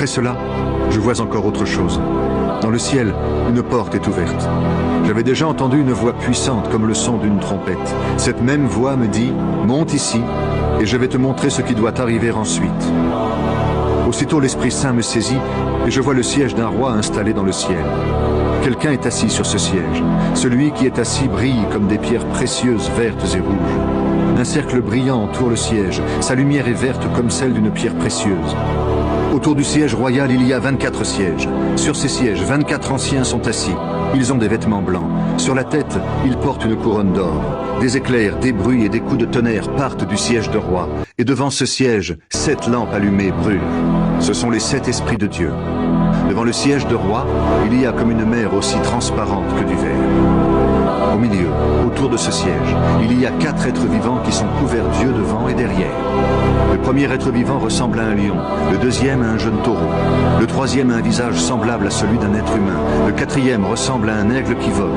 Après cela, je vois encore autre chose. Dans le ciel, une porte est ouverte. J'avais déjà entendu une voix puissante comme le son d'une trompette. Cette même voix me dit « Monte ici, et je vais te montrer ce qui doit arriver ensuite. » Aussitôt l'Esprit Saint me saisit, et je vois le siège d'un roi installé dans le ciel. Quelqu'un est assis sur ce siège. Celui qui est assis brille comme des pierres précieuses vertes et rouges. Un cercle brillant entoure le siège. Sa lumière est verte comme celle d'une pierre précieuse. Autour du siège royal, il y a 24 sièges. Sur ces sièges, 24 anciens sont assis. Ils ont des vêtements blancs. Sur la tête, ils portent une couronne d'or. Des éclairs, des bruits et des coups de tonnerre partent du siège de roi. Et devant ce siège, 7 lampes allumées brûlent. Ce sont les 7 esprits de Dieu. Devant le siège de roi, il y a comme une mer aussi transparente que du verre. Au milieu, autour de ce siège, il y a 4 êtres vivants qui sont couverts d'yeux devant et derrière. Le premier être vivant ressemble à un lion, le deuxième à un jeune taureau, le troisième a un visage semblable à celui d'un être humain, le quatrième ressemble à un aigle qui vole.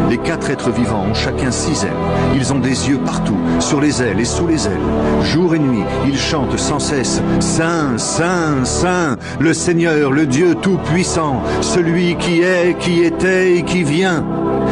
Les 4 êtres vivants ont chacun 6 ailes. Ils ont des yeux partout, sur les ailes et sous les ailes. Jour et nuit, ils chantent sans cesse « Saint, Saint, Saint, le Seigneur, le Dieu Tout-Puissant, celui qui est, qui était et qui vient ».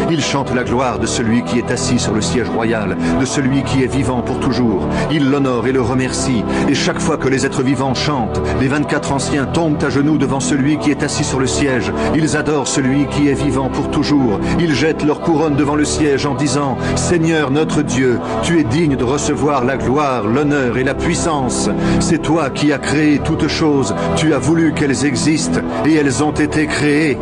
Ils chantent la gloire de celui qui est assis sur le siège royal, de celui qui est vivant pour toujours. Ils l'honorent et le remercient. Et chaque fois que les êtres vivants chantent, les 24 anciens tombent à genoux devant celui qui est assis sur le siège. Ils adorent celui qui est vivant pour toujours. Ils jettent leur couronne devant le siège en disant « Seigneur notre Dieu, tu es digne de recevoir la gloire, l'honneur et la puissance. C'est toi qui as créé toutes choses. Tu as voulu qu'elles existent et elles ont été créées. »